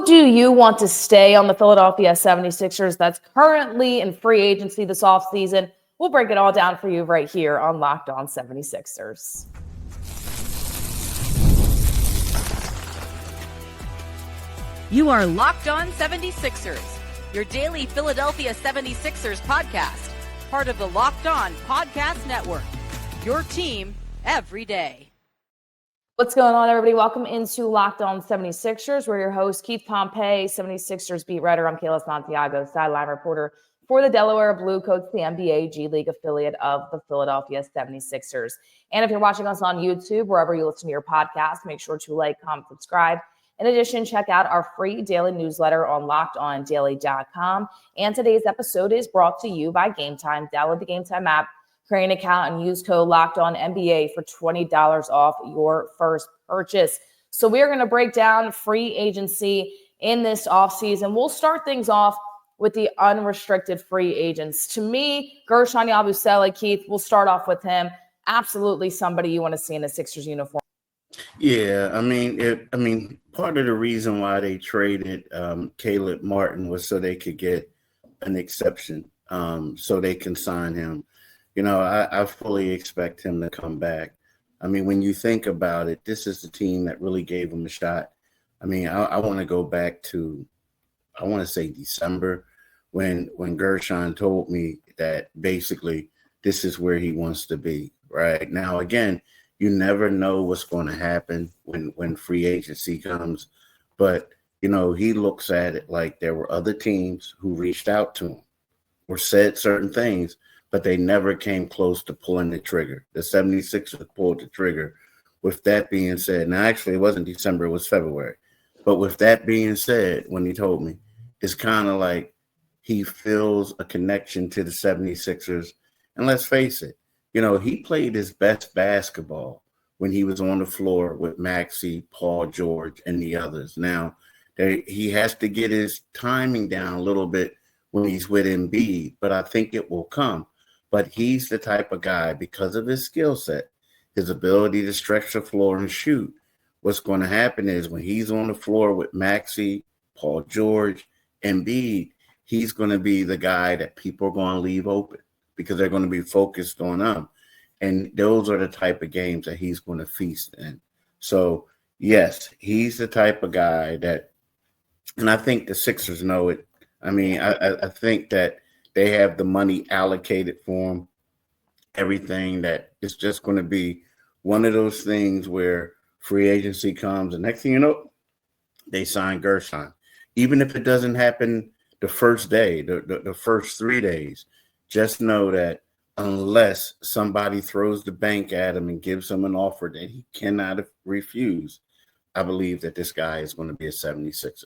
Who do you want to stay on the Philadelphia 76ers that's currently in free agency this offseason? We'll break it all down for you right here on Locked On 76ers. You are Locked On 76ers, your daily Philadelphia 76ers podcast, part of the Locked On Podcast Network, your team every day. What's going on, everybody? Welcome into Locked On 76ers. We're your host, Keith Pompey, 76ers beat writer. I'm Kayla, Santiago, sideline reporter for the Delaware Blue Coats, the NBA G League affiliate of the Philadelphia 76ers. And if you're watching us on YouTube, wherever you listen to your podcast, make sure to like, comment, subscribe. In addition, check out our free daily newsletter on lockedondaily.com. And today's episode is brought to you by Game Time. Download the Game Time app, create an account, and use code LOCKEDONNBA for $20 off your first purchase. So we're going to break down free agency in this offseason. We'll start things off with the unrestricted free agents. To me, Gershon Yabusele, Keith, we'll start off with him. Absolutely somebody you want to see in a Sixers uniform. Yeah, I mean, part of the reason why they traded Caleb Martin was so they could get an exception, so they can sign him. You know, I fully expect him to come back. I mean, when you think about it, this is the team that really gave him a shot. I mean, I want to go back to, I want to say December, when Gershon told me that basically this is where he wants to be. Right now, again, you never know what's going to happen when free agency comes. But, you know, he looks at it like there were other teams who reached out to him or said certain things, but they never came close to pulling the trigger. The 76ers pulled the trigger. With that being said, now actually it wasn't December, it was February. But with that being said, when he told me, it's kind of like he feels a connection to the 76ers. And let's face it, you know, he played his best basketball when he was on the floor with Maxey, Paul George, and the others. Now, he has to get his timing down a little bit when he's with Embiid, but I think it will come. But he's the type of guy, because of his skill set, his ability to stretch the floor and shoot, what's going to happen is when he's on the floor with Maxey, Paul George, Embiid, he's going to be the guy that people are going to leave open, because they're going to be focused on him. And those are the type of games that he's going to feast in. So, yes, he's the type of guy that, and I think the Sixers know it. I mean, I think that they have the money allocated for him, everything, that it's just going to be one of those things where free agency comes, and next thing you know, they sign Gershon. Even if it doesn't happen the first day, the first 3 days, just know that unless somebody throws the bank at him and gives him an offer that he cannot refuse, I believe that this guy is going to be a 76er.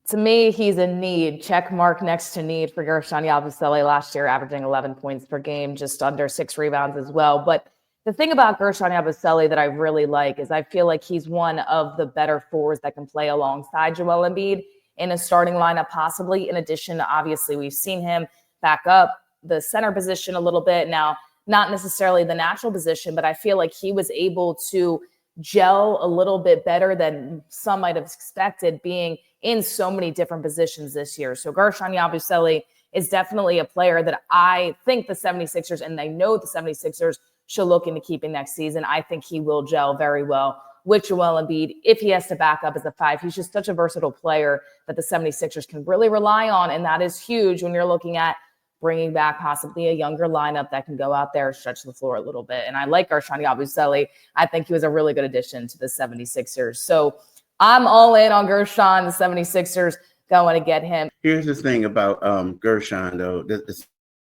To me, he's a need. Check mark next to need for Gershon Yabusele last year, averaging 11 points per game, just under 6 rebounds as well. But the thing about Gershon Yabusele that I really like is I feel like he's one of the better fours that can play alongside Joel Embiid in a starting lineup, possibly. In addition, obviously, we've seen him back up the center position a little bit. Now, not necessarily the natural position, but I feel like he was able to gel a little bit better than some might have expected, being in so many different positions this year. So Gershon Yabusele is definitely a player that I think the 76ers, and they know the 76ers, should look into keeping next season. I think he will gel very well with Joel Embiid if he has to back up as a 5. He's just such a versatile player that the 76ers can really rely on, and that is huge when you're looking at bringing back possibly a younger lineup that can go out there, stretch the floor a little bit. And I like Gershon Yabusele. I think he was a really good addition to the 76ers. So I'm all in on Gershon, the 76ers going to get him. Here's the thing about Gershon, though. The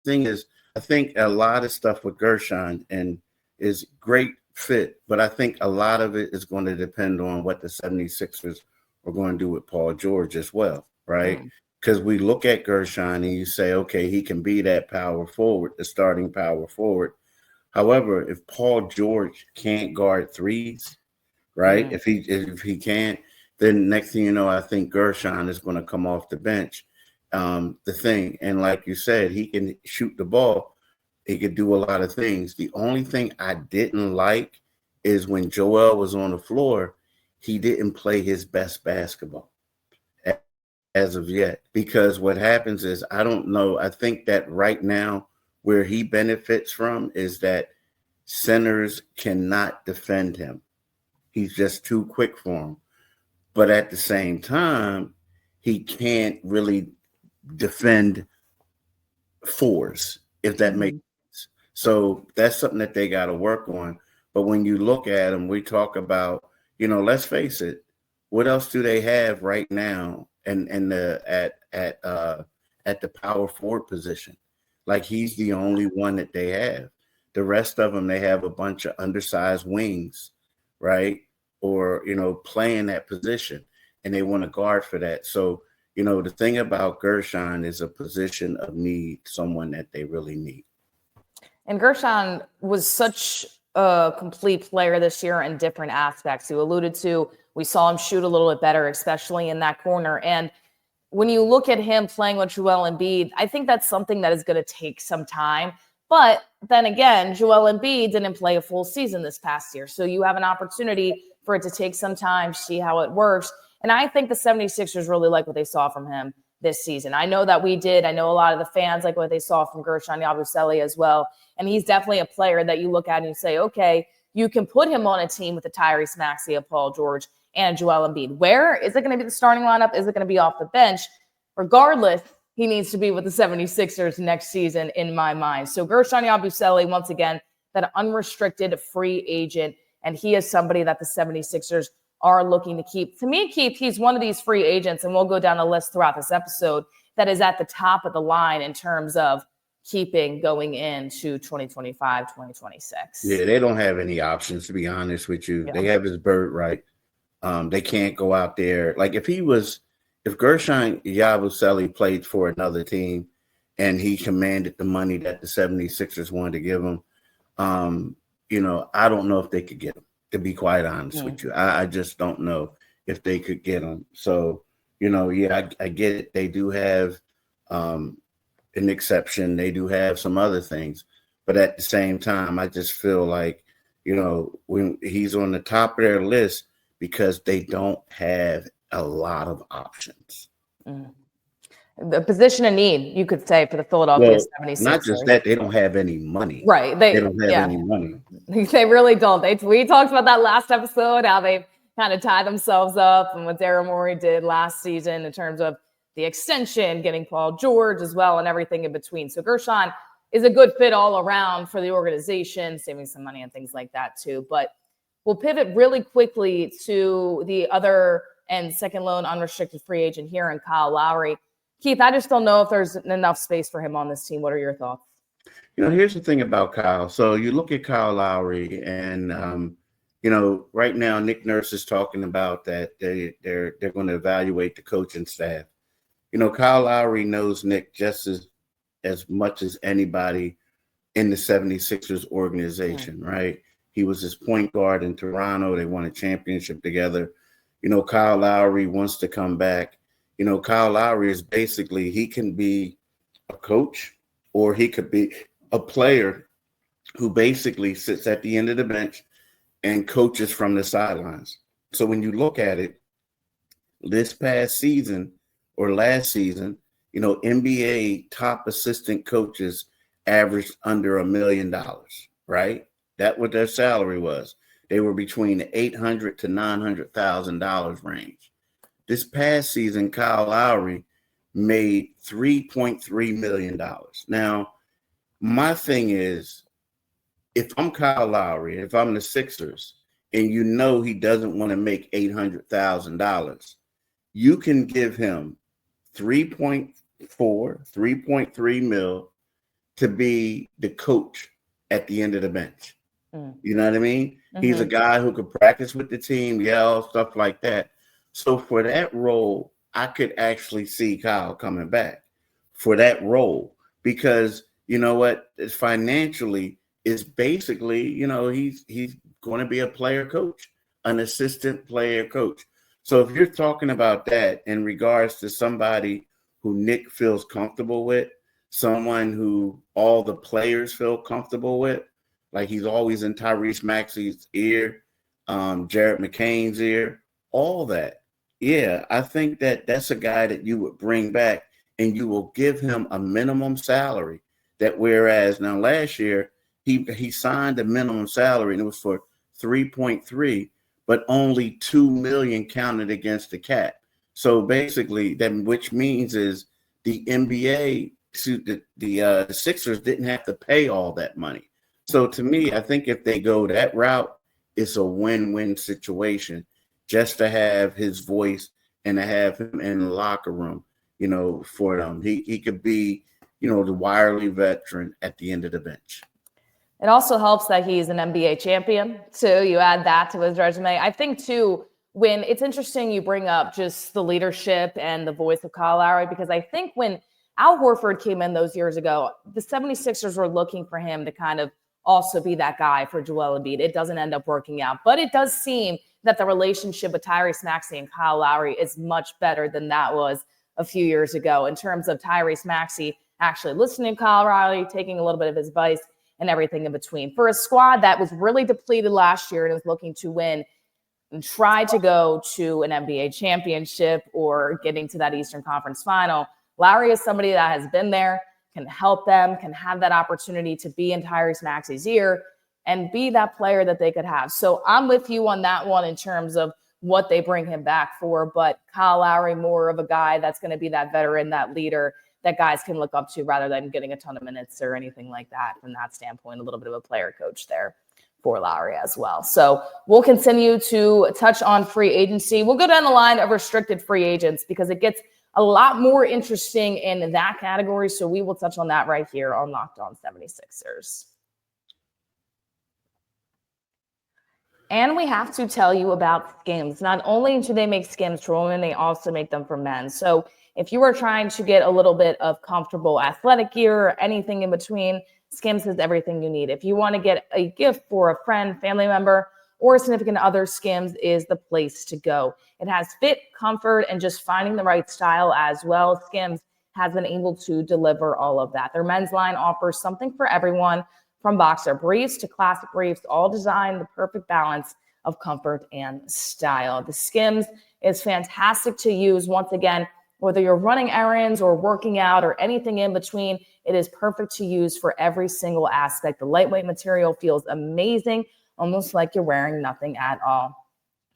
thing is, I think a lot of stuff with Gershon and is great fit, but I think a lot of it is going to depend on what the 76ers are going to do with Paul George as well, right? Because we look at Gershon and you say, okay, he can be that power forward, the starting power forward. However, if Paul George can't guard threes, right? If he can't, then next thing you know, I think Gershon is going to come off the bench. The thing, and like you said, he can shoot the ball. He could do a lot of things. The only thing I didn't like is when Joel was on the floor, he didn't play his best basketball. as of yet, because what happens is, I don't know. I think that right now where he benefits from is that centers cannot defend him. He's just too quick for him. But at the same time, he can't really defend fours, if that makes sense. So that's something that they got to work on. But when you look at him, we talk about, let's face it, what else do they have right now and at the power forward position? Like, he's the only one that they have. The rest of them, they have a bunch of undersized wings, right? Or, playing that position, and they want to guard for that. So, the thing about Gershon is a position of need, someone that they really need. And Gershon was such a complete player this year in different aspects. You alluded to, we saw him shoot a little bit better, especially in that corner. And when you look at him playing with Joel Embiid, I think that's something that is going to take some time. But then again, Joel Embiid didn't play a full season this past year. So you have an opportunity for it to take some time, see how it works. And I think the 76ers really like what they saw from him this season. I know that we did. I know a lot of the fans like what they saw from Gershon Yabusele as well. And he's definitely a player that you look at and you say, okay, you can put him on a team with the Tyrese Maxey, Paul George, and Joel Embiid. Where is it going to be the starting lineup? Is it going to be off the bench? Regardless, he needs to be with the 76ers next season in my mind. So Gershon Yabusele, once again, that unrestricted free agent, and he is somebody that the 76ers are looking to keep. To me, Keith, he's one of these free agents, and we'll go down the list throughout this episode, that is at the top of the line in terms of keeping going into 2025, 2026. Yeah, they don't have any options, to be honest with you. Yeah. They have his bird right. They can't go out there. Like, if Gershon Yabusele played for another team and he commanded the money that the 76ers wanted to give him, I don't know if they could get him, to be quite honest with you. I just don't know if they could get him. So, I get it. They do have an exception. They do have some other things. But at the same time, I just feel like, when he's on the top of their list, because they don't have a lot of options. The position of need, you could say, for the Philadelphia 76ers. Not just that, they don't have any money. Right. They don't have any money. They really don't. We talked about that last episode, how they kind of tie themselves up and what Daryl Morey did last season in terms of the extension, getting Paul George as well, and everything in between. So Gershon is a good fit all around for the organization, saving some money and things like that too. But we'll pivot really quickly to the other and second loan unrestricted free agent here in Kyle Lowry. Keith, I just don't know if there's enough space for him on this team. What are your thoughts? Here's the thing about Kyle. So you look at Kyle Lowry, and right now Nick Nurse is talking about that they're going to evaluate the coaching staff. Kyle Lowry knows Nick just as much as anybody in the 76ers organization, right? He was his point guard in Toronto. They won a championship together. Kyle Lowry wants to come back. Kyle Lowry is basically, he can be a coach or he could be a player who basically sits at the end of the bench and coaches from the sidelines. So when you look at it, this past season or last season, NBA top assistant coaches averaged under $1 million, right? That's what their salary was. They were between the $800,000 to $900,000 range. This past season, Kyle Lowry made $3.3 million. Now, my thing is, if I'm Kyle Lowry, if I'm the Sixers, and he doesn't want to make $800,000, you can give him 3.3 mil to be the coach at the end of the bench. You know what I mean? He's a guy who could practice with the team, yell, stuff like that. So for that role, I could actually see Kyle coming back for that role, because you know what? Financially, it's basically, he's going to be a player coach, an assistant player coach. So if you're talking about that in regards to somebody who Nick feels comfortable with, someone who all the players feel comfortable with, like he's always in Tyrese Maxey's ear, Jared McCain's ear, all that. Yeah, I think that that's a guy that you would bring back and you will give him a minimum salary. That whereas now last year he signed a minimum salary and it was for 3.3, but only 2 million counted against the cap. So basically, that which means is the NBA to the Sixers didn't have to pay all that money. So to me, I think if they go that route, it's a win-win situation just to have his voice and to have him in the locker room, for them. He could be, the wily veteran at the end of the bench. It also helps that he's an NBA champion, too. You add that to his resume. I think, too, when it's interesting you bring up just the leadership and the voice of Kyle Lowry, because I think when Al Horford came in those years ago, the 76ers were looking for him to kind of also be that guy for Joel Embiid. It doesn't end up working out, but it does seem that the relationship with Tyrese Maxey and Kyle Lowry is much better than that was a few years ago in terms of Tyrese Maxey actually listening to Kyle Lowry, taking a little bit of his advice and everything in between. For a squad that was really depleted last year and was looking to win and try to go to an NBA championship or getting to that Eastern Conference final, Lowry is somebody that has been there, can help them, can have that opportunity to be in Tyrese Maxey's ear and be that player that they could have. So I'm with you on that one in terms of what they bring him back for. But Kyle Lowry, more of a guy that's going to be that veteran, that leader that guys can look up to rather than getting a ton of minutes or anything like that. From that standpoint, a little bit of a player coach there for Lowry as well. So we'll continue to touch on free agency. We'll go down the line of restricted free agents because it gets a lot more interesting in that category. So we will touch on that right here on Locked On 76ers. And we have to tell you about Skims. Not only do they make Skims for women, they also make them for men. So if you are trying to get a little bit of comfortable athletic gear or anything in between, Skims has everything you need. If you want to get a gift for a friend, family member, or a significant other, Skims is the place to go. It has fit, comfort, and just finding the right style as well. Skims has been able to deliver all of that. Their men's line offers something for everyone, from boxer briefs to classic briefs, all designed the perfect balance of comfort and style. The Skims is fantastic to use. Once again, whether you're running errands or working out or anything in between, it is perfect to use for every single aspect. The lightweight material feels amazing, almost like you're wearing nothing at all.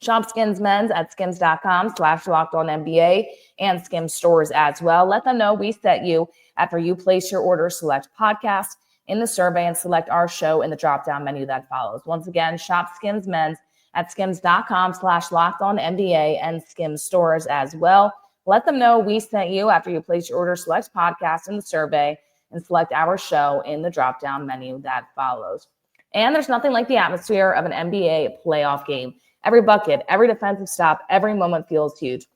Shop Skims Men's at skims.com/lockedonnba and Skims stores as well. Let them know we sent you after you place your order. Select podcast in the survey and select our show in the drop-down menu that follows. Once again, shop Skims Men's at skims.com/lockedonnba and Skims stores as well. Let them know we sent you after you place your order. Select podcast in the survey and select our show in the drop-down menu that follows. And there's nothing like the atmosphere of an NBA playoff game. Every bucket, every defensive stop, every moment feels huge.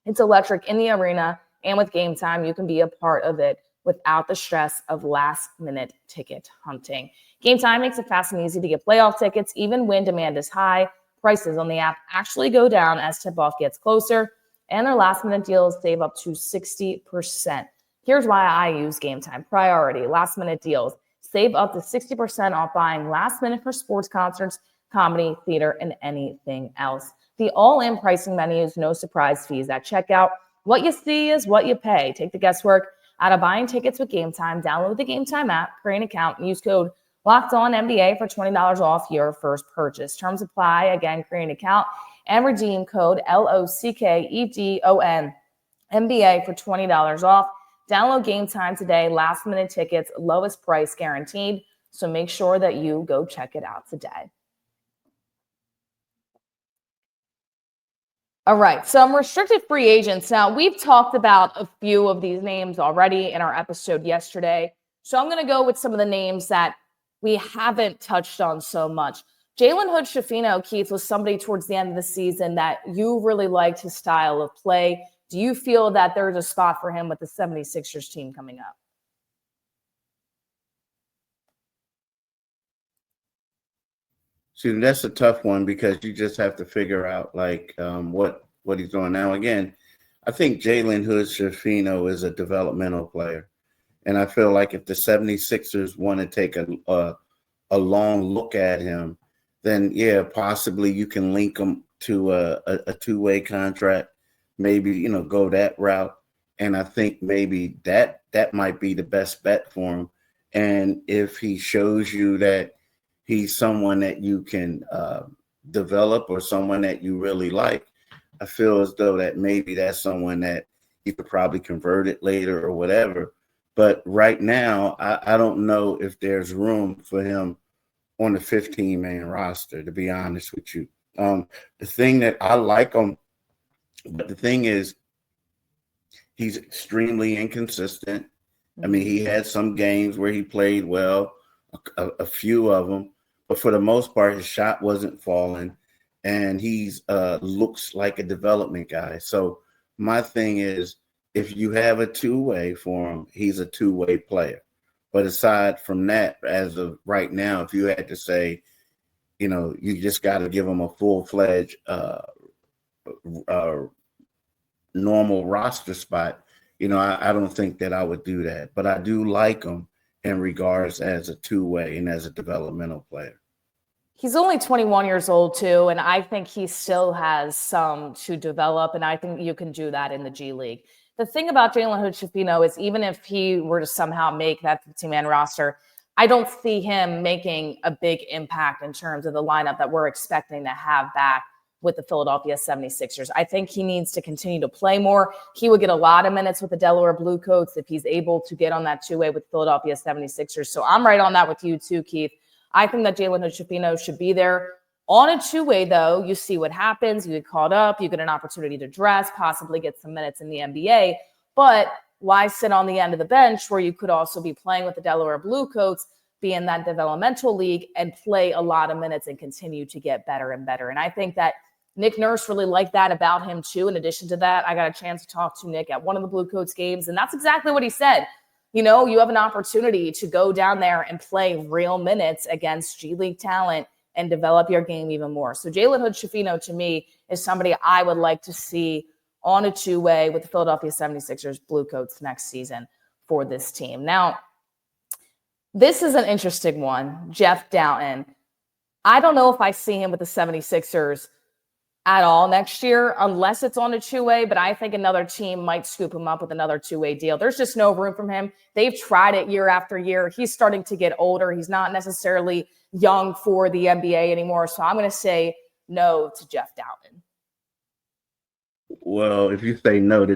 It's electric in the arena, and with Game Time, you can be a part of it without the stress of last-minute ticket hunting. Game Time makes it fast and easy to get playoff tickets, even when demand is high. Prices on the app actually go down as tip-off gets closer, and their last-minute deals save up to 60%. Here's why I use Game Time. Priority, last-minute deals. Save up to 60% off buying last minute for sports, concerts, comedy, theater, and anything else. The all-in pricing menus, no surprise fees at checkout. What you see is what you pay. Take the guesswork out of buying tickets with Game Time. Download the Game Time app, create an account, and use code LOCKEDONNBA for $20 off your first purchase. Terms apply. Again, create an account and redeem code LOCKEDONNBA for $20 off. Download Game Time today. Last minute tickets, lowest price guaranteed. So make sure that you go check it out today. All right, some restricted free agents. Now, we've talked about a few of these names already in our episode yesterday. So I'm going to go with some of the names that we haven't touched on so much. Jalen Hood-Schifino, Keith, was somebody towards the end of the season that you really liked his style of play. Do you feel that there's a spot for him with the 76ers team coming up? See, that's a tough one because you just have to figure out what he's doing now. Again, I think Jalen Hood-Schifino is a developmental player. And I feel like if the 76ers want to take a long look at him, then, yeah, possibly you can link him to a two-way contract. maybe, go that route. And I think maybe that might be the best bet for him. And if he shows you that he's someone that you can develop or someone that you really like, I feel as though that maybe that's someone that you could probably convert it later or whatever. But right now, I don't know if there's room for him on the 15-man roster, to be honest with you. The thing that I like him, but the thing is, he's extremely inconsistent. I mean, he had some games where he played well, a few of them, but for the most part, his shot wasn't falling, and he's looks like a development guy. So my thing is, if you have a two-way for him, he's a two-way player. But aside from that, as of right now, if you had to say, you just got to give him a full-fledged normal roster spot, I don't think that I would do that. But I do like him in regards as a two-way and as a developmental player. He's only 21 years old, too, and I think he still has some to develop, and I think you can do that in the G League. The thing about Jalen Hood-Schifino is even if he were to somehow make that 15-man roster, I don't see him making a big impact in terms of the lineup that we're expecting to have back with the Philadelphia 76ers. I think he needs to continue to play more. He would get a lot of minutes with the Delaware Bluecoats if he's able to get on that two-way with Philadelphia 76ers. So I'm right on that with you too, Keith. I think that Jalen Hood-Schifino should be there. On a two-way, though, you see what happens. You get called up. You get an opportunity to dress, possibly get some minutes in the NBA. But why sit on the end of the bench where you could also be playing with the Delaware Bluecoats, be in that developmental league, and play a lot of minutes and continue to get better and better? And I think that Nick Nurse really liked that about him, too. In addition to that, I got a chance to talk to Nick at one of the Bluecoats games, and that's exactly what he said. You have an opportunity to go down there and play real minutes against G League talent and develop your game even more. So Jalen Hood-Schifino, to me, is somebody I would like to see on a two-way with the Philadelphia 76ers Bluecoats next season for this team. Now, this is an interesting one, Jeff Doughton. I don't know if I see him with the 76ers at all next year, unless it's on a two-way, but I think another team might scoop him up with another two-way deal. There's just no room for him. They've tried it year after year. He's starting to get older. He's not necessarily young for the NBA anymore. So I'm going to say no to Jeff Doughton. Well, if you say no to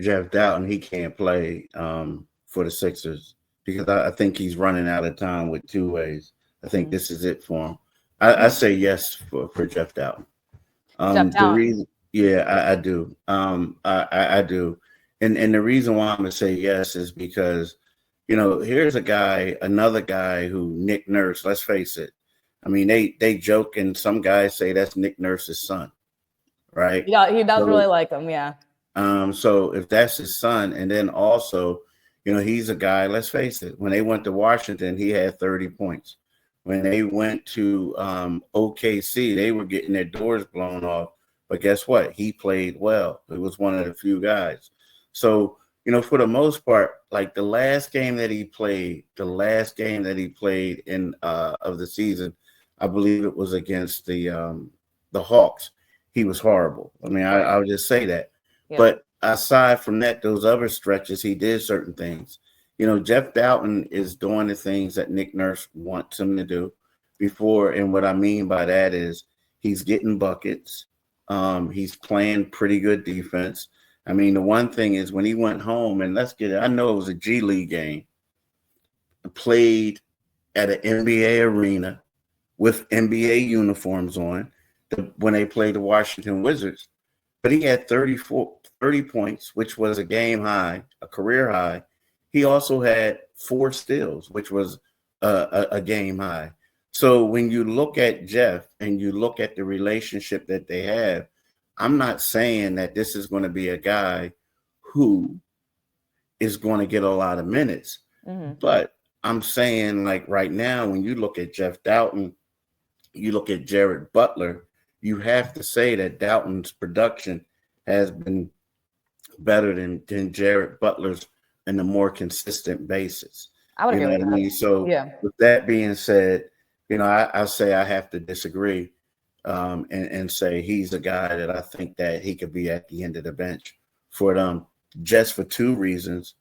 Jeff Doughton, he can't play for the Sixers because I think he's running out of time with two ways. I think this is it for him. I say yes for Jeff Doughton. The reason, I do. I do. And the reason why I'm going to say yes is because, here's another guy who Nick Nurse, let's face it. I mean, they joke and some guys say that's Nick Nurse's son, right? Yeah, he does really like him, yeah. So if that's his son, and then also, he's a guy, let's face it, when they went to Washington, he had 30 points. When they went to OKC, they were getting their doors blown off. But guess what? He played well. He was one of the few guys. So, for the most part, like the last game that he played in of the season, I believe it was against the Hawks. He was horrible. I mean, I would just say that. Yeah. But aside from that, those other stretches, he did certain things. Jeff Doughton is doing the things that Nick Nurse wants him to do before. And what I mean by that is he's getting buckets. He's playing pretty good defense. I mean, the one thing is when he went home, and I know it was a G League game, played at an NBA arena with NBA uniforms on when they played the Washington Wizards. But he had 30 points, which was a game high, a career high. He also had 4 steals, which was a game high. So when you look at Jeff and you look at the relationship that they have, I'm not saying that this is going to be a guy who is going to get a lot of minutes. Mm-hmm. But I'm saying, like right now, when you look at Jeff Doughton, you look at Jared Butler, you have to say that Doughton's production has been better than Jared Butler's in a more consistent basis. I would agree with that. So with that being said, I say I have to disagree. and say he's a guy that I think that he could be at the end of the bench for them, just for two reasons: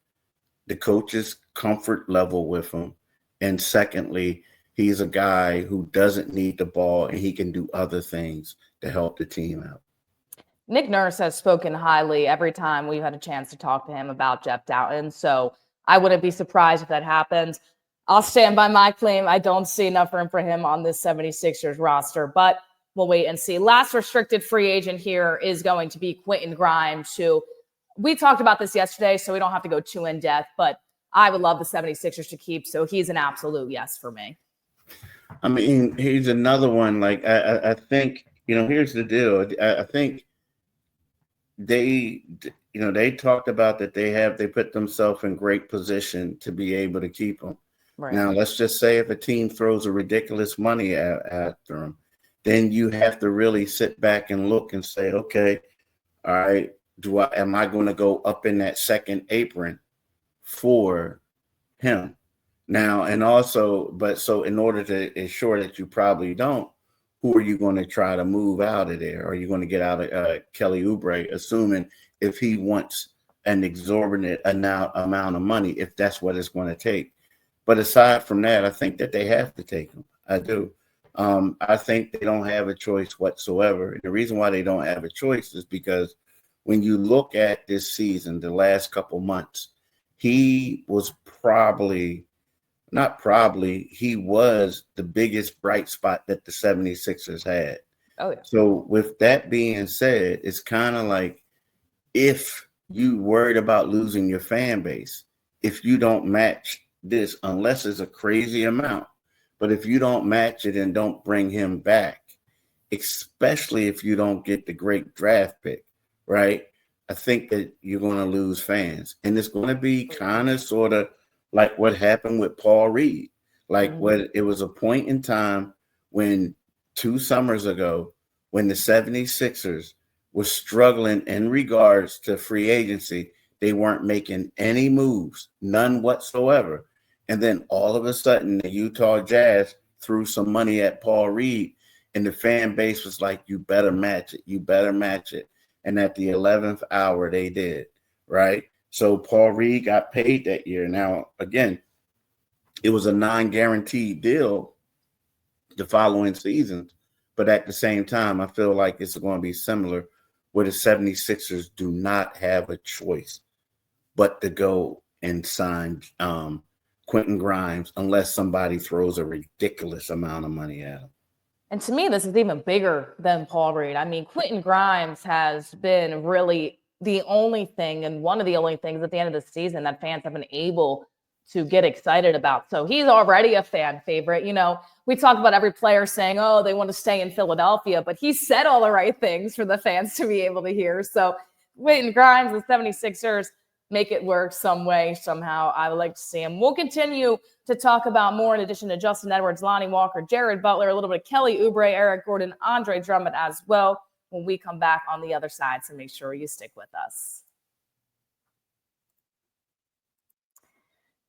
the coach's comfort level with him, and secondly, he's a guy who doesn't need the ball and he can do other things to help the team out. Nick Nurse has spoken highly every time we've had a chance to talk to him about Jeff Doughton, so I wouldn't be surprised if that happens. I'll stand by my claim. I don't see enough room for him on this 76ers roster, but we'll wait and see. Last restricted free agent here is going to be Quentin Grimes, who we talked about this yesterday, so we don't have to go too in depth, but I would love the 76ers to keep, so he's an absolute yes for me. I mean, he's another one. Like, I think, here's the deal. I think they talked about that they put themselves in great position to be able to keep him. Right. Now, let's just say if a team throws a ridiculous money after him, then you have to really sit back and look and say, okay, all right, am I going to go up in that second apron for him? Now, and also, so in order to ensure that you probably don't, who are you going to try to move out of there? Are you going to get out of Kelly Oubre, assuming if he wants an exorbitant amount of money, if that's what it's going to take? But aside from that, I think that they have to take him. I do. I think they don't have a choice whatsoever. And the reason why they don't have a choice is because when you look at this season, the last couple months, he was he was the biggest bright spot that the 76ers had. Oh, yeah. So with that being said, it's kind of like if you worried about losing your fan base, if you don't match this, unless it's a crazy amount, but if you don't match it and don't bring him back, especially if you don't get the great draft pick, right? I think that you're going to lose fans. And it's going to be kind of sort of like what happened with Paul Reed. Like when it was a point in time when 2 summers ago, when the 76ers were struggling in regards to free agency, they weren't making any moves, none whatsoever. And then all of a sudden, the Utah Jazz threw some money at Paul Reed, and the fan base was like, you better match it. You better match it. And at the 11th hour, they did, right? So Paul Reed got paid that year. Now, again, it was a non-guaranteed deal the following seasons. But at the same time, I feel like it's going to be similar where the 76ers do not have a choice but to go and sign Quentin Grimes unless somebody throws a ridiculous amount of money at him. And to me, this is even bigger than Paul Reed. I mean, Quentin Grimes has been really the only thing and one of the only things at the end of the season that fans have been able to get excited about. So he's already a fan favorite. We talk about every player saying, oh, they want to stay in Philadelphia, but he said all the right things for the fans to be able to hear. So Quentin Grimes, the 76ers, make it work some way, somehow. I would like to see him. We'll continue to talk about more in addition to Justin Edwards, Lonnie Walker, Jared Butler, a little bit of Kelly Oubre, Eric Gordon, Andre Drummond as well when we come back on the other side. So make sure you stick with us.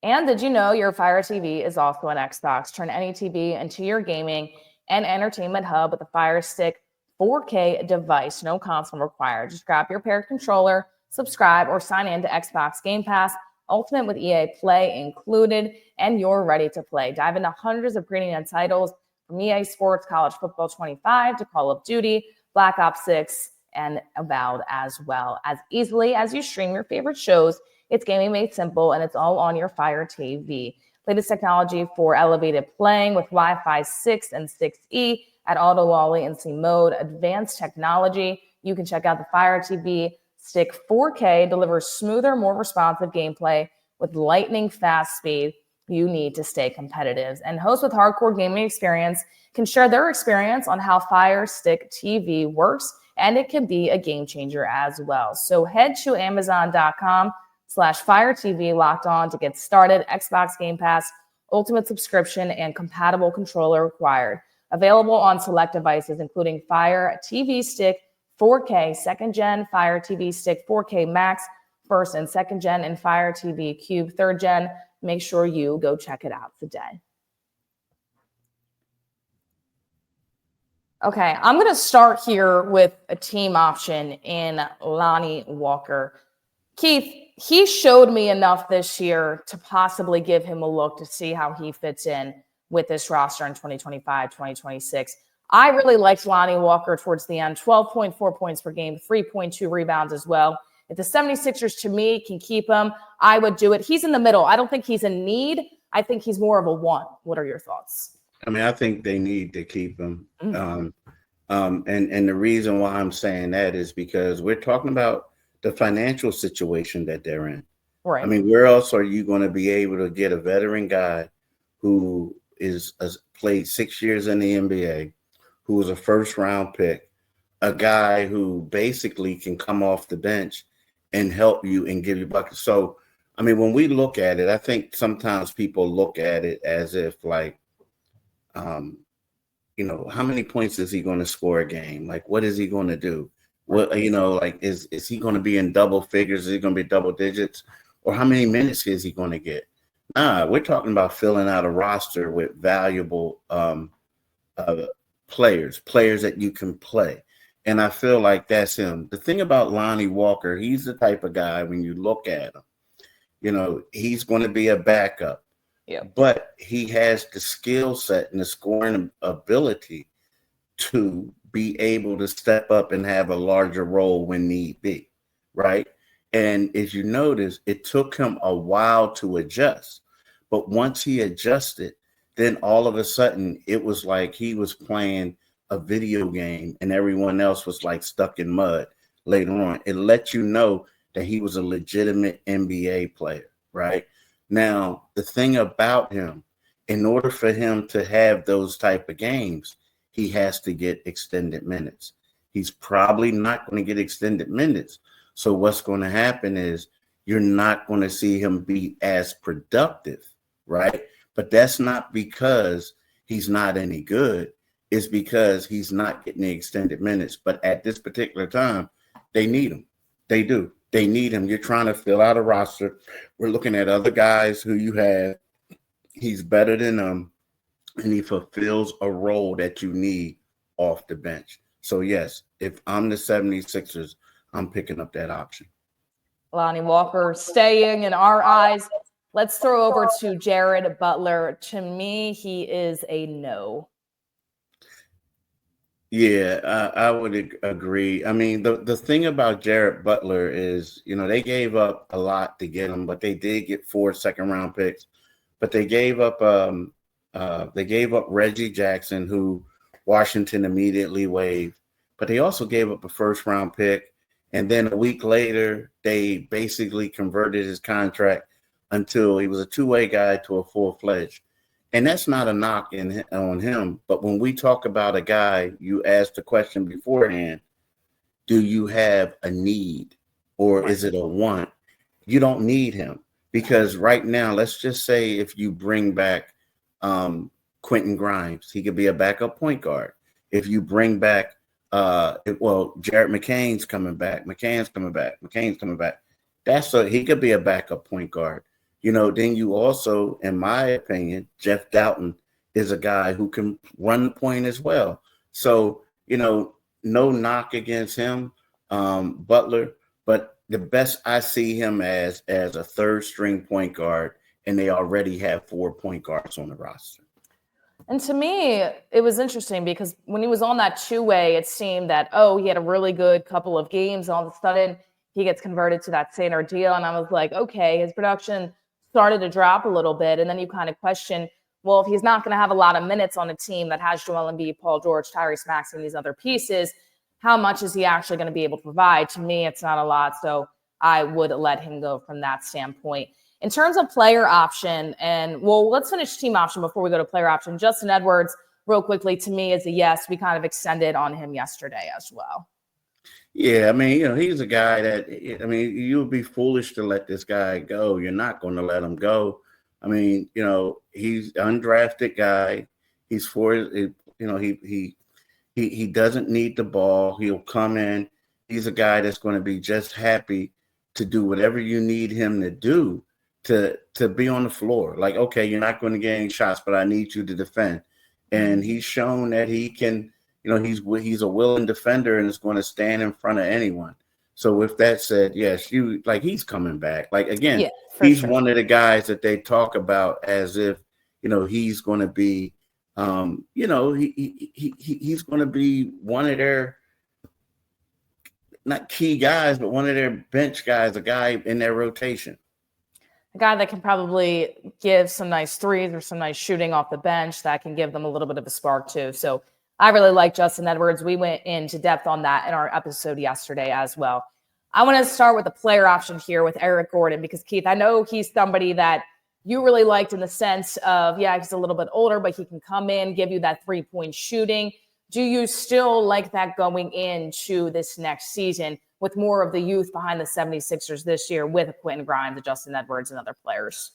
And did you know your Fire TV is also an Xbox? Turn any TV into your gaming and entertainment hub with a Fire Stick 4K device. No console required. Just grab your paired controller, subscribe, or sign in to Xbox Game Pass Ultimate with EA Play included, and you're ready to play. Dive into hundreds of premium titles from EA Sports, College Football 25 to Call of Duty, Black Ops 6, and Avowed as well. As easily as you stream your favorite shows, it's gaming made simple, and it's all on your Fire TV. Latest technology for elevated playing with Wi-Fi 6 and 6E at auto low latency mode. Advanced technology. You can check out the Fire TV Stick 4K. Delivers smoother, more responsive gameplay with lightning fast speed you need to stay competitive. And hosts with hardcore gaming experience can share their experience on how Fire Stick TV works, and it can be a game changer as well. So head to Amazon.com/Fire TV Locked On to get started. Xbox Game Pass, Ultimate subscription, and compatible controller required. Available on select devices, including Fire TV Stick 4K, 2nd Gen, Fire TV Stick 4K Max, 1st and 2nd Gen, and Fire TV Cube 3rd Gen. Make sure you go check it out today. Okay, I'm going to start here with a team option in Lonnie Walker. Keith, he showed me enough this year to possibly give him a look to see how he fits in with this roster in 2025, 2026. I really liked Lonnie Walker towards the end, 12.4 points per game, 3.2 rebounds as well. If the 76ers, to me, can keep him, I would do it. He's in the middle. I don't think he's in need. I think he's more of a one. What are your thoughts? I mean, I think they need to keep him. And the reason why I'm saying that is because we're talking about the financial situation that they're in. Right. I mean, where else are you going to be able to get a veteran guy who is played 6 years in the NBA, who was a first-round pick, a guy who basically can come off the bench and help you and give you buckets? So, I mean, when we look at it, I think sometimes people look at it as if like, how many points is he going to score a game? Like, what is he going to do? What, like, is he going to be in double figures? Is he going to be double digits? Or how many minutes is he going to get? Nah, we're talking about filling out a roster with valuable players that you can play. And I feel like that's him. The thing about Lonnie Walker, he's the type of guy, when you look at him, he's going to be a backup. Yeah. But he has the skill set and the scoring ability to be able to step up and have a larger role when need be, right? And as you notice, it took him a while to adjust. But once he adjusted, then all of a sudden it was like he was playing a video game and everyone else was like stuck in mud later on. It let you know that he was a legitimate NBA player, right? Now, the thing about him, in order for him to have those type of games, he has to get extended minutes. He's probably not going to get extended minutes. So what's going to happen is you're not going to see him be as productive, right? But that's not because he's not any good. It's because he's not getting the extended minutes. But at this particular time, they need him. They do. They need him. You're trying to fill out a roster. We're looking at other guys who you have. He's better than them, and he fulfills a role that you need off the bench. So, yes, if I'm the 76ers, I'm picking up that option. Lonnie Walker staying in our eyes. Let's throw over to Jared Butler. To me, he is a no. Yeah, I would agree. I mean, the thing about Jared Butler is, they gave up a lot to get him, but they did get 4 second-round picks. But they gave up Reggie Jackson, who Washington immediately waived. But they also gave up a first-round pick, and then a week later, they basically converted his contract until he was a two-way guy to a full-fledged. And that's not a knock on him. But when we talk about a guy, you asked the question beforehand, do you have a need or is it a want? You don't need him, because right now, let's just say if you bring back Quentin Grimes, he could be a backup point guard. If you bring back, Jared McCain's coming back. McCain's coming back. He could be a backup point guard. Then you also, in my opinion, Jeff Doughton is a guy who can run the point as well. So, no knock against him, Butler, but the best I see him as a third string point guard, and they already have 4 point guards on the roster. And to me, it was interesting because when he was on that two-way, it seemed that, he had a really good couple of games. All of a sudden, he gets converted to that standard deal. And I was like, okay, his production started to drop a little bit. And then you kind of question, well, if he's not going to have a lot of minutes on a team that has Joel Embiid, Paul George, Tyrese Maxey, and these other pieces, how much is he actually going to be able to provide? To me, it's not a lot. So I would let him go from that standpoint. In terms of player option, let's finish team option before we go to player option. Justin Edwards, real quickly, to me is a yes. We kind of extended on him yesterday as well. Yeah, I mean, he's a guy that, you would be foolish to let this guy go. You're not going to let him go. I mean, he's an undrafted guy. He's he doesn't need the ball. He'll come in. He's a guy that's going to be just happy to do whatever you need him to do to be on the floor. Like, okay, you're not going to get any shots, but I need you to defend. And he's shown that he can, he's a willing defender and is going to stand in front of anyone. So with that said, yes, he's coming back. Like, again, Yeah, he's sure. one of the guys that they talk about as if, he's going to be, he's going to be one of their, not key guys, but one of their bench guys, a guy in their rotation. A guy that can probably give some nice threes or some nice shooting off the bench that can give them a little bit of a spark too. So I really like Justin Edwards. We went into depth on that in our episode yesterday as well. I want to start with the player option here with Eric Gordon because, Keith, I know he's somebody that you really liked in the sense of, he's a little bit older, but he can come in, give you that three-point shooting. Do you still like that going into this next season with more of the youth behind the 76ers this year with Quentin Grimes, Justin Edwards, and other players?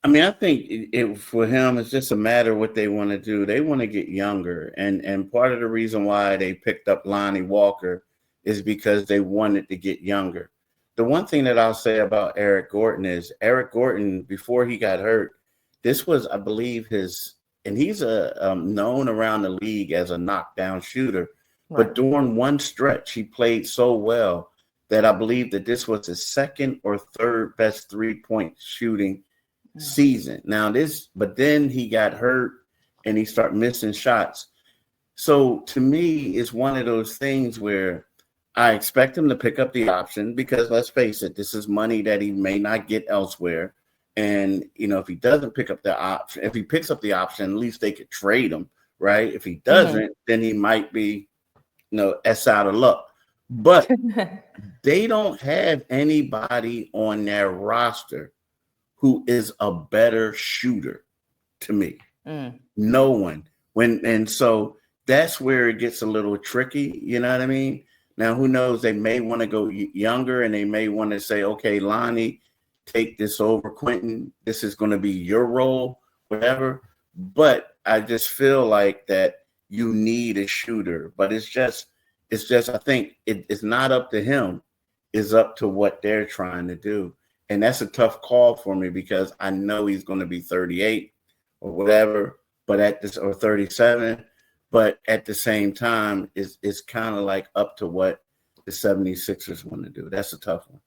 I mean, I think for him, it's just a matter of what they want to do. They want to get younger. And part of the reason why they picked up Lonnie Walker is because they wanted to get younger. The one thing that I'll say about Eric Gordon is Eric Gordon, before he got hurt, this was, I believe, and he's known around the league as a knockdown shooter. Right. But during one stretch, he played so well that I believe that this was his second or third best three-point shooting season. But then he got hurt and he started missing shots. So to me, it's one of those things where I expect him to pick up the option because, let's face it, this is money that he may not get elsewhere. And, if he doesn't pick up the option, if he picks up the option, at least they could trade him, right? If he doesn't, then he might be, S out of luck. But they don't have anybody on their roster who is a better shooter to me. No one. And so that's where it gets a little tricky. You know what I mean? Now, who knows? They may want to go younger and they may want to say, okay, Lonnie, take this over Quentin. This is going to be your role, whatever. But I just feel like that you need a shooter. But it's just I think it's not up to him. It's up to what they're trying to do. And that's a tough call for me because I know he's going to be 38 or whatever, or 37. But at the same time, it's kind of like up to what the 76ers want to do. That's a tough one.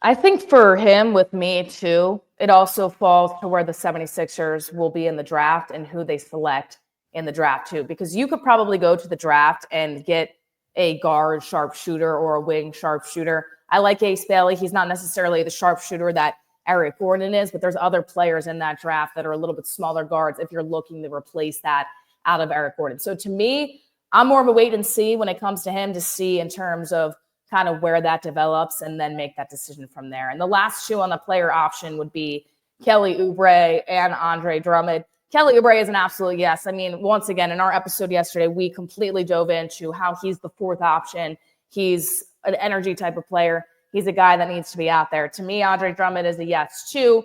I think for him, with me too, it also falls to where the 76ers will be in the draft and who they select in the draft too. Because you could probably go to the draft and get a guard sharpshooter or a wing sharpshooter. I like Ace Bailey. He's not necessarily the sharpshooter that Eric Gordon is, but there's other players in that draft that are a little bit smaller guards if you're looking to replace that out of Eric Gordon. So to me, I'm more of a wait and see when it comes to him to see in terms of kind of where that develops and then make that decision from there. And the last two on the player option would be Kelly Oubre and Andre Drummond. Kelly Oubre is an absolute yes. I mean, once again, in our episode yesterday, we completely dove into how he's the fourth option. He's an energy type of player. He's a guy that needs to be out there. To me, Andre Drummond is a yes too,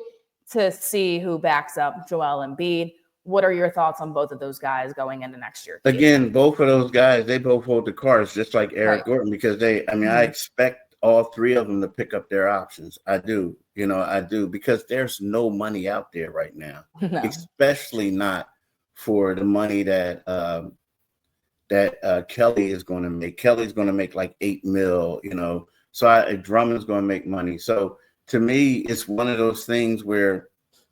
to see who backs up Joel Embiid. What are your thoughts on both of those guys going into next year? Again, both of those guys, they both hold the cards just like Eric Gordon because I expect all three of them to pick up their options. I do. I do because there's no money out there right now, especially not for the money that Kelly is going to make. Kelly's going to make like $8 million, so Drummond's going to make money. So to me, it's one of those things where,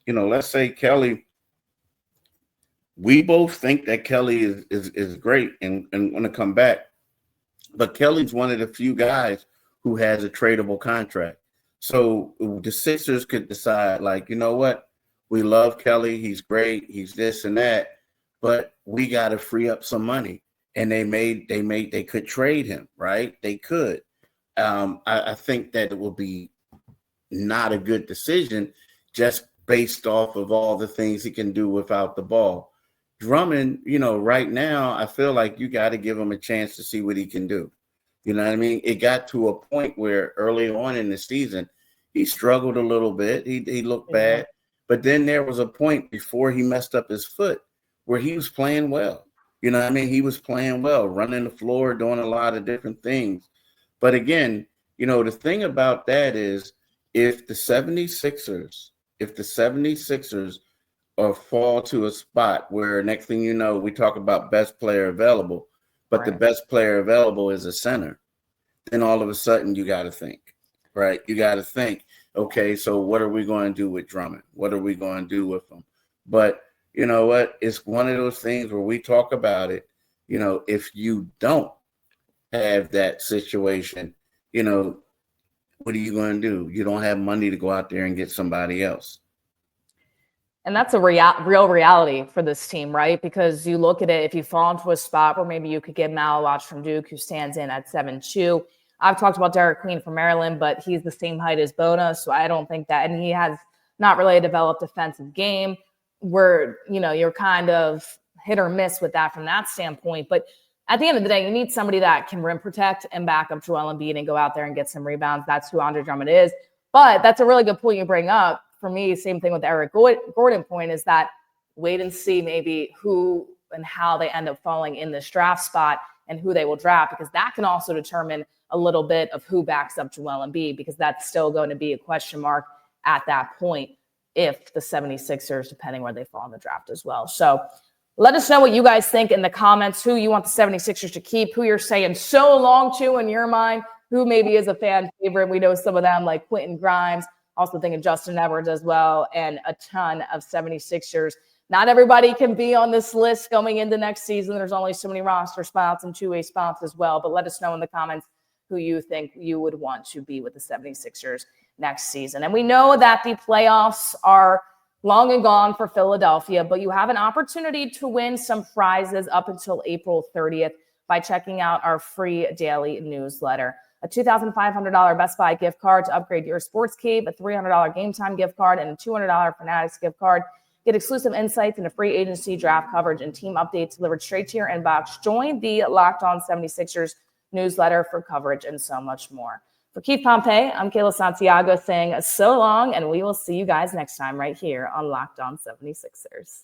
let's say Kelly, we both think that Kelly is great and want to come back. But Kelly's one of the few guys who has a tradable contract. So the Sixers could decide, like, you know what? We love Kelly. He's great. He's this and that. But we got to free up some money. And they could trade him, right? They could. I think that it will be not a good decision just based off of all the things he can do without the ball. Drummond, right now, I feel like you got to give him a chance to see what he can do. You know what I mean? It got to a point where early on in the season, he struggled a little bit. He looked bad. But then there was a point before he messed up his foot where he was playing well. You know what I mean? He was playing well, running the floor, doing a lot of different things. But again, the thing about that is if the 76ers or fall to a spot where next thing you know, we talk about best player available. but the best player available is a center, then all of a sudden you got to think, right? You got to think, okay, so what are we going to do with Drummond? What are we going to do with him? But you know what? It's one of those things where we talk about it. You know, if you don't have that situation, you know, what are you going to do? You don't have money to go out there and get somebody else. And that's a real reality for this team, right? Because you look at it, if you fall into a spot where maybe you could get Malawach from Duke, who stands in at 7'2". I've talked about Derek Queen from Maryland, but he's the same height as Bona, so I don't think that. And he has not really a developed defensive game where, you know, you're kind of hit or miss with that from that standpoint. But at the end of the day, you need somebody that can rim protect and back up Joel Embiid and go out there and get some rebounds. That's who Andre Drummond is. But that's a really good point you bring up. For me, same thing with Eric Gordon point is that wait and see maybe who and how they end up falling in this draft spot and who they will draft, because that can also determine a little bit of who backs up Joel Embiid, because that's still going to be a question mark at that point if the 76ers, depending where they fall in the draft as well. So let us know what you guys think in the comments, who you want the 76ers to keep, who you're saying so long to in your mind, who maybe is a fan favorite. We know some of them like Quentin Grimes, also thinking Justin Edwards as well, and a ton of 76ers. Not everybody can be on this list going into next season. There's only so many roster spots and two-way spots as well. But let us know in the comments who you think you would want to be with the 76ers next season. And we know that the playoffs are long and gone for Philadelphia, but you have an opportunity to win some prizes up until April 30th by checking out our free daily newsletter. A $2,500 Best Buy gift card to upgrade your sports cave, a $300 Game Time gift card, and a $200 Fanatics gift card. Get exclusive insights into free agency draft coverage and team updates delivered straight to your inbox. Join the Locked On 76ers newsletter for coverage and so much more. For Keith Pompey, I'm Kayla Santiago saying so long, and we will see you guys next time right here on Locked On 76ers.